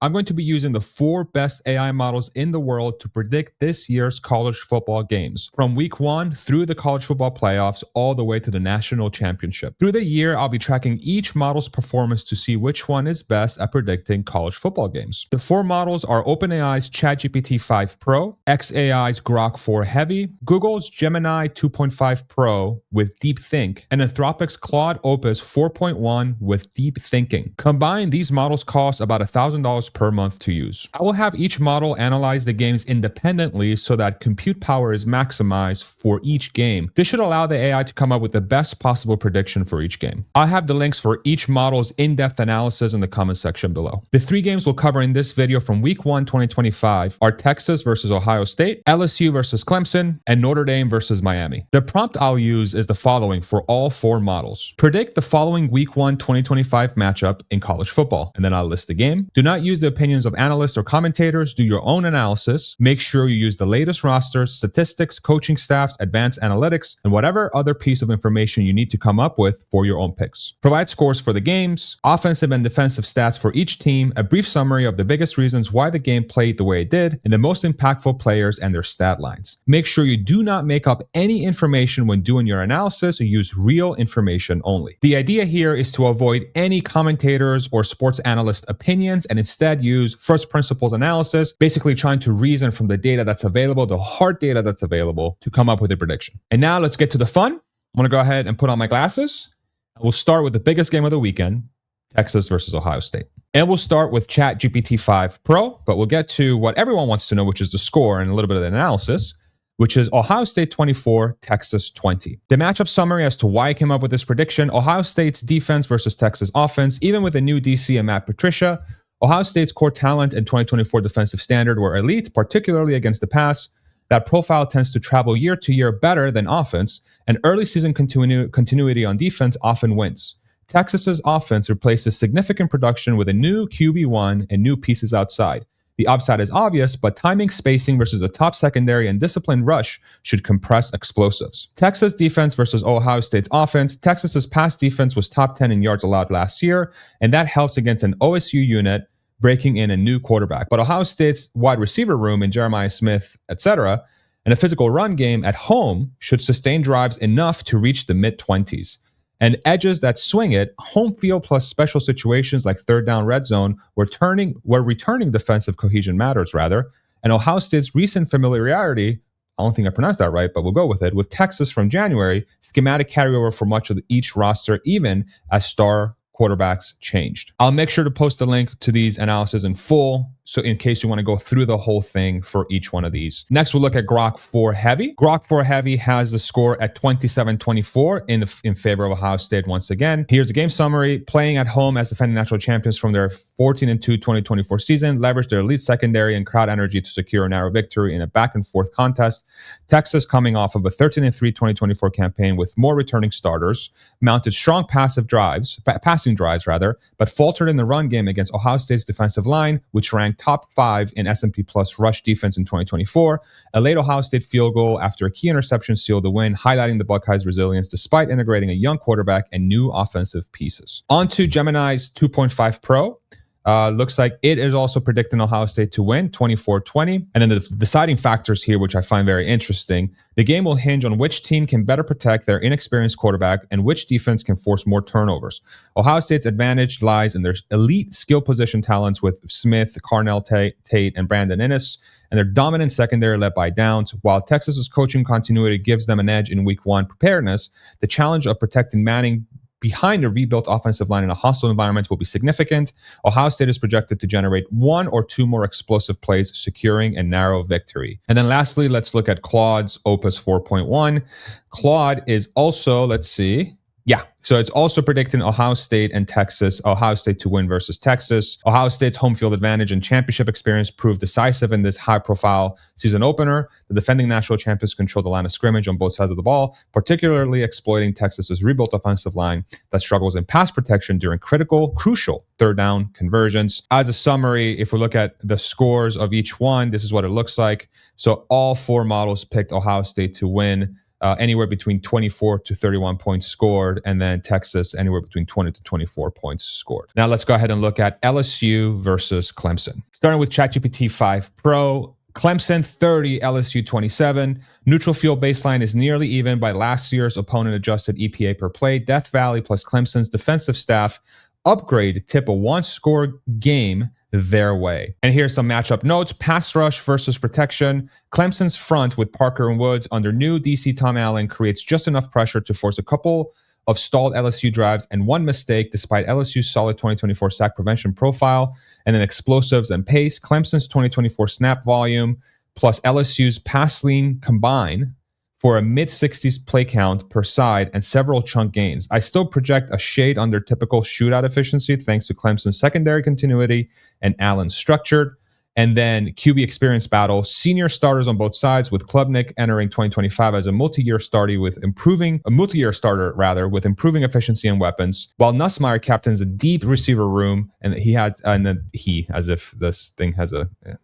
I'm going to be using the 4 best AI models in the world to predict this year's college football games, from week 1 through the college football playoffs all the way to the national championship. Through the year, I'll be tracking each model's performance to see which one is best at predicting college football games. The 4 models are OpenAI's ChatGPT 5 Pro, xAI's Grok 4 Heavy, Google's Gemini 2.5 Pro with Deep Think, and Anthropic's Claude Opus 4.1 with Deep Thinking. Combined, these models cost about $1,000 per month to use. I will have each model analyze the games independently so that compute power is maximized for each game. This should allow the AI to come up with the best possible prediction for each game. I'll have the links for each model's in-depth analysis in the comment section below. The 3 games we'll cover in this video from week 1 2025 are Texas versus Ohio State, LSU versus Clemson, and Notre Dame versus Miami. The prompt I'll use is the following for all 4 models. Predict the following week 1 2025 matchup in college football, and then I'll list the game. Do not use the opinions of analysts or commentators. Do your own analysis. Make sure you use the latest rosters, statistics, coaching staffs, advanced analytics, and whatever other piece of information you need to come up with for your own picks. Provide scores for the games, offensive and defensive stats for each team, a brief summary of the biggest reasons why the game played the way it did, and the most impactful players and their stat lines. Make sure you do not make up any information when doing your analysis or use real information only. The idea here is to avoid any commentators or sports analyst opinions and instead use first principles analysis, basically trying to reason from the data that's available, the hard data that's available, to come up with a prediction. And now let's get to the fun. I'm going to go ahead and put on my glasses. We'll start with the biggest game of the weekend, Texas versus Ohio State. And we'll start with ChatGPT 5 Pro, but we'll get to what everyone wants to know, which is the score and a little bit of the analysis, which is Ohio State 24, Texas 20. The matchup summary as to why I came up with this prediction: Ohio State's defense versus Texas offense. Even with a new DC and Matt Patricia, Ohio State's core talent and 2024 defensive standard were elite, particularly against the pass. That profile tends to travel year to year better than offense, and early season continuity on defense often wins. Texas's offense replaces significant production with a new QB1 and new pieces outside. The upside is obvious, but timing, spacing versus the top secondary and disciplined rush should compress explosives. Texas defense versus Ohio State's offense. Texas's pass defense was top 10 in yards allowed last year, and that helps against an OSU unit breaking in a new quarterback. But Ohio State's wide receiver room in Jeremiah Smith, etc., and a physical run game at home should sustain drives enough to reach the mid-20s. And edges that swing it, home field plus special situations like third down red zone, where returning defensive cohesion matters rather. And Ohio State's recent familiarity, I don't think I pronounced that right, but we'll go with it, with Texas from January, schematic carryover for much of each roster, even as star quarterbacks changed. I'll make sure to post a link to these analyses in full, so in case you want to go through the whole thing for each one of these. Next, we'll look at Grok 4 Heavy. Grok 4 Heavy has the score at 27-24 in favor of Ohio State once again. Here's the game summary. Playing at home as defending national champions from their 14-2 2024 season, leveraged their elite secondary and crowd energy to secure a narrow victory in a back-and-forth contest. Texas, coming off of a 13-3 2024 campaign with more returning starters, mounted strong passing drives, but faltered in the run game against Ohio State's defensive line, which ranked top 5 in S&P Plus rush defense in 2024. A late Ohio State field goal after a key interception sealed the win, highlighting the Buckeyes' resilience despite integrating a young quarterback and new offensive pieces. On to Gemini's 2.5 Pro. Looks like it is also predicting Ohio State to win 24-20. And then the deciding factors here, which I find very interesting, the game will hinge on which team can better protect their inexperienced quarterback and which defense can force more turnovers. Ohio State's advantage lies in their elite skill position talents with Smith, Carnell Tate, and Brandon Inniss, and their dominant secondary led by Downs. While Texas's coaching continuity gives them an edge in week 1 preparedness, the challenge of protecting Manning behind a rebuilt offensive line in a hostile environment will be significant. Ohio State is projected to generate 1 or 2 more explosive plays, securing a narrow victory. And then lastly, let's look at Claude's Opus 4.1. Claude is also, so it's also predicting Ohio State and Texas, Ohio State to win versus Texas. Ohio State's home field advantage and championship experience proved decisive in this high-profile season opener. The defending national champions control the line of scrimmage on both sides of the ball, particularly exploiting Texas's rebuilt offensive line that struggles in pass protection during crucial third down conversions. As a summary, if we look at the scores of each one, this is what it looks like. So all 4 models picked Ohio State to win anywhere between 24 to 31 points scored, and then Texas anywhere between 20 to 24 points scored. Now let's go ahead and look at LSU versus Clemson. Starting with ChatGPT 5 Pro, Clemson 30, LSU 27. Neutral field baseline is nearly even by last year's opponent adjusted EPA per play. Death Valley plus Clemson's defensive staff upgrade tip a one-score game their way. And here's some matchup notes. Pass rush versus protection. Clemson's front with Parker and Woods under new DC Tom Allen creates just enough pressure to force a couple of stalled LSU drives and one mistake despite LSU's solid 2024 sack prevention profile, and then explosives and pace. Clemson's 2024 snap volume plus LSU's pass lean combine for a mid-60s play count per side and several chunk gains. I still project a shade under typical shootout efficiency thanks to Clemson's secondary continuity and Allen's structured. And then QB experience battle, senior starters on both sides, with Klubnik entering 2025 as a multi-year starter with improving efficiency and weapons, while Nussmeier captains a deep receiver room, and as if this thing has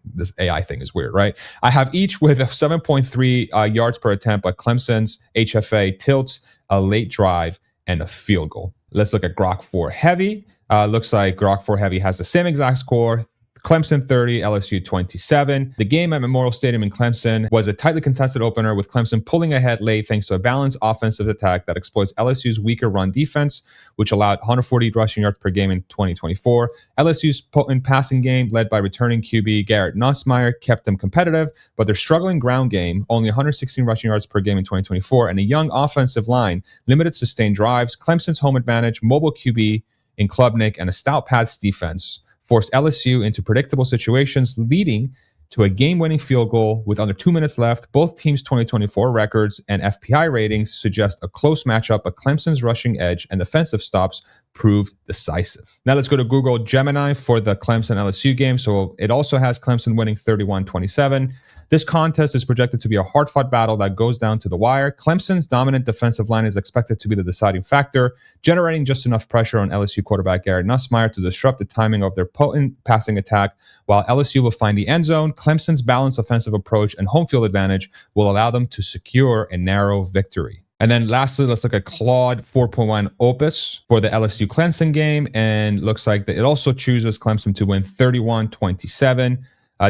this AI thing is weird, right? I have each with 7.3 yards per attempt, but Clemson's HFA tilts a late drive and a field goal. Let's look at Grok 4 Heavy. Looks like Grok 4 Heavy has the same exact score. Clemson 30, LSU 27. The game at Memorial Stadium in Clemson was a tightly contested opener, with Clemson pulling ahead late thanks to a balanced offensive attack that exploits LSU's weaker run defense, which allowed 140 rushing yards per game in 2024. LSU's potent passing game, led by returning QB Garrett Nussmeier, kept them competitive, but their struggling ground game, only 116 rushing yards per game in 2024, and a young offensive line limited sustained drives. Clemson's home advantage, mobile QB in Klubnik, and a stout pass defense forced LSU into predictable situations, leading to a game-winning field goal with under 2 minutes left. Both teams' 2024 records and FPI ratings suggest a close matchup, but Clemson's rushing edge and defensive stops proved decisive. Now let's go to Google Gemini for the Clemson LSU game. So it also has Clemson winning 31-27. This contest is projected to be a hard-fought battle that goes down to the wire. Clemson's dominant defensive line is expected to be the deciding factor, generating just enough pressure on LSU quarterback Garrett Nussmeier to disrupt the timing of their potent passing attack. While LSU will find the end zone, Clemson's balanced offensive approach and home field advantage will allow them to secure a narrow victory. And then lastly, let's look at Claude 4.1 Opus for the LSU Clemson game. And looks like that it also chooses Clemson to win 31-27.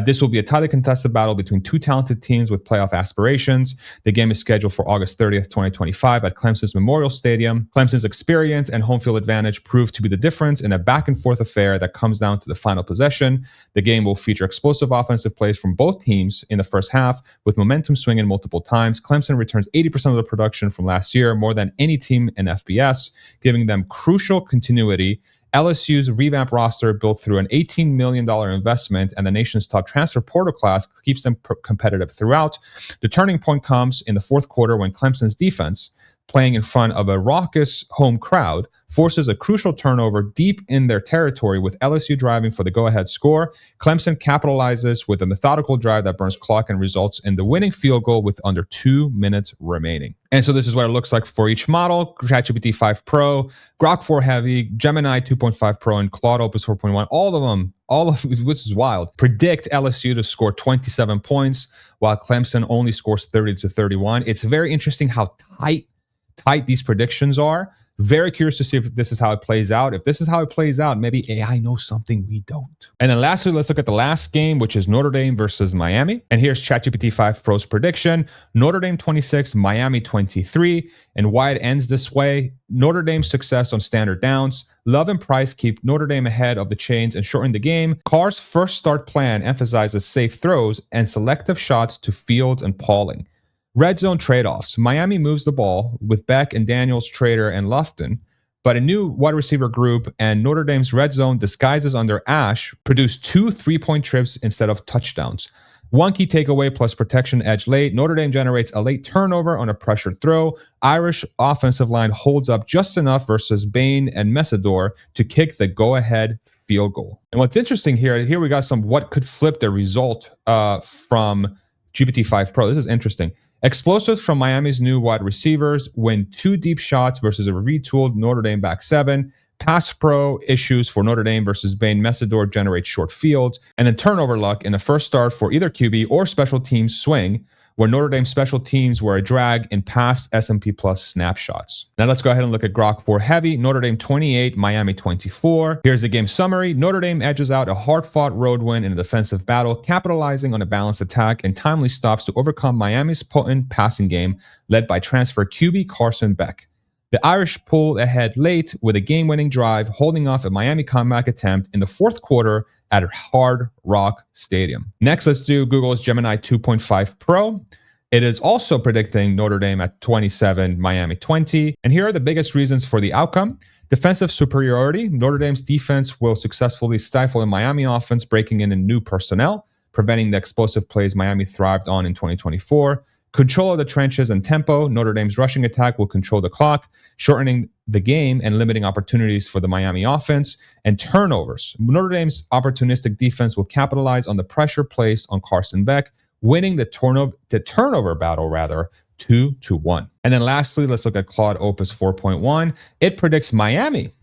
This will be a tightly contested battle between two talented teams with playoff aspirations. The game is scheduled for August 30th, 2025 at Clemson's Memorial Stadium. Clemson's experience and home field advantage prove to be the difference in a back-and-forth affair that comes down to the final possession. The game will feature explosive offensive plays from both teams in the first half, with momentum swinging multiple times. Clemson returns 80% of the production from last year, more than any team in FBS, giving them crucial continuity. LSU's revamped roster, built through an $18 million investment and the nation's top transfer portal class, keeps them competitive throughout. The turning point comes in the fourth quarter when Clemson's defense, playing in front of a raucous home crowd, forces a crucial turnover deep in their territory, with LSU driving for the go-ahead score. Clemson capitalizes with a methodical drive that burns clock and results in the winning field goal with under 2 minutes remaining. And so this is what it looks like for each model: ChatGPT 5 Pro, Grok 4 Heavy, Gemini 2.5 Pro, and Claude Opus 4.1. All of which is wild, predict LSU to score 27 points, while Clemson only scores 30-31. It's very interesting how tight these predictions are. Very curious to see if this is how it plays out. If this is how it plays out, maybe AI knows something we don't. And then lastly, let's look at the last game, which is Notre Dame versus Miami. And here's ChatGPT 5 Pro's prediction: Notre Dame 26, Miami 23. And why it ends this way: Notre Dame's success on standard downs. Love and Price keep Notre Dame ahead of the chains and shorten the game. Carr's first start plan emphasizes safe throws and selective shots to Fields and Pauling. Red zone trade-offs. Miami moves the ball with Beck and Daniels, Trader, and Lofton, but a new wide receiver group and Notre Dame's red zone disguises under Ash produce 2 3-point trips instead of touchdowns. One key takeaway plus protection edge late. Notre Dame generates a late turnover on a pressured throw. Irish offensive line holds up just enough versus Bain and Messidor to kick the go-ahead field goal. And what's interesting here we got some what could flip the result from GPT-5 Pro. This is interesting. Explosives from Miami's new wide receivers win 2 deep shots versus a retooled Notre Dame back 7. Pass pro issues for Notre Dame versus Bain Messidor generate short fields. And then turnover luck in the first start for either QB or special teams swing, where Notre Dame's special teams were a drag in past S&P Plus snapshots. Now let's go ahead and look at Grok 4 Heavy. Notre Dame 28, Miami 24. Here's the game summary. Notre Dame edges out a hard-fought road win in a defensive battle, capitalizing on a balanced attack and timely stops to overcome Miami's potent passing game led by transfer QB Carson Beck. The Irish pulled ahead late with a game-winning drive, holding off a Miami comeback attempt in the fourth quarter at Hard Rock Stadium. Next, let's do Google's Gemini 2.5 Pro. It is also predicting Notre Dame at 27, Miami 20. And here are the biggest reasons for the outcome. Defensive superiority. Notre Dame's defense will successfully stifle a Miami offense, breaking in new personnel, preventing the explosive plays Miami thrived on in 2024. Control of the trenches and tempo. Notre Dame's rushing attack will control the clock, shortening the game and limiting opportunities for the Miami offense. And turnovers. Notre Dame's opportunistic defense will capitalize on the pressure placed on Carson Beck, winning the turnover battle 2-1. And then lastly, let's look at Claude Opus 4.1. It predicts Miami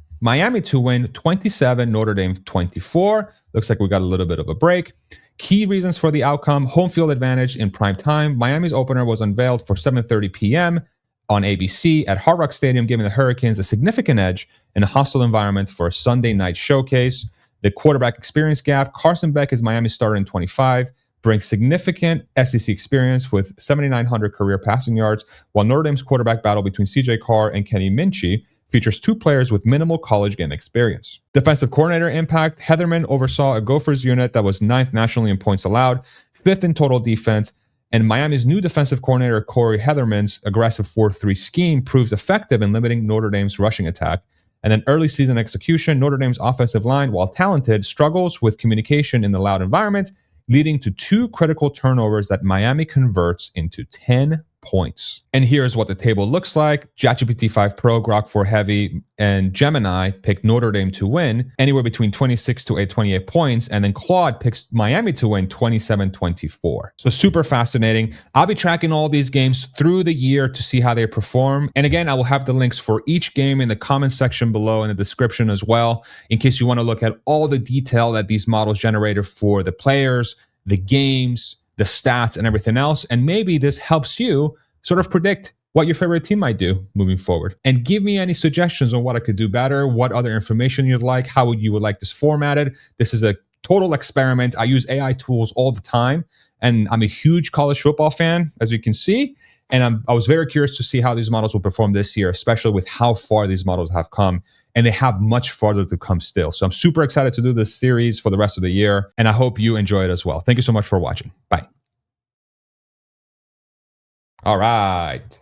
to win 27, Notre Dame 24. Looks like we got a little bit of a break. Key reasons for the outcome: home field advantage in prime time. Miami's opener was unveiled for 7:30 p.m. on ABC at Hard Rock Stadium, giving the Hurricanes a significant edge in a hostile environment for a Sunday night showcase. The quarterback experience gap. Carson Beck is Miami's starter in 25, brings significant SEC experience with 7,900 career passing yards, while Notre Dame's quarterback battle between CJ Carr and Kenny Minchey features two players with minimal college game experience. Defensive coordinator impact. Heatherman oversaw a Gophers unit that was 9th nationally in points allowed, 5th in total defense, and Miami's new defensive coordinator Corey Heatherman's aggressive 4-3 scheme proves effective in limiting Notre Dame's rushing attack. And then early season execution. Notre Dame's offensive line, while talented, struggles with communication in the loud environment, leading to 2 critical turnovers that Miami converts into 10 points. And here's what the table looks like. ChatGPT 5 Pro, Grok 4 Heavy, and Gemini pick Notre Dame to win anywhere between 26 to 28 points. And then Claude picks Miami to win 27-24. So super fascinating. I'll be tracking all these games through the year to see how they perform. And again, I will have the links for each game in the comment section below in the description as well, in case you want to look at all the detail that these models generated for the players, the games, the stats, and everything else. And maybe this helps you sort of predict what your favorite team might do moving forward. And give me any suggestions on what I could do better, what other information you'd like, how you would like this formatted. This is a total experiment. I use AI tools all the time, and I'm a huge college football fan, as you can see. And I was very curious to see how these models will perform this year, especially with how far these models have come. And they have much farther to come still. So I'm super excited to do this series for the rest of the year. And I hope you enjoy it as well. Thank you so much for watching. Bye. All right.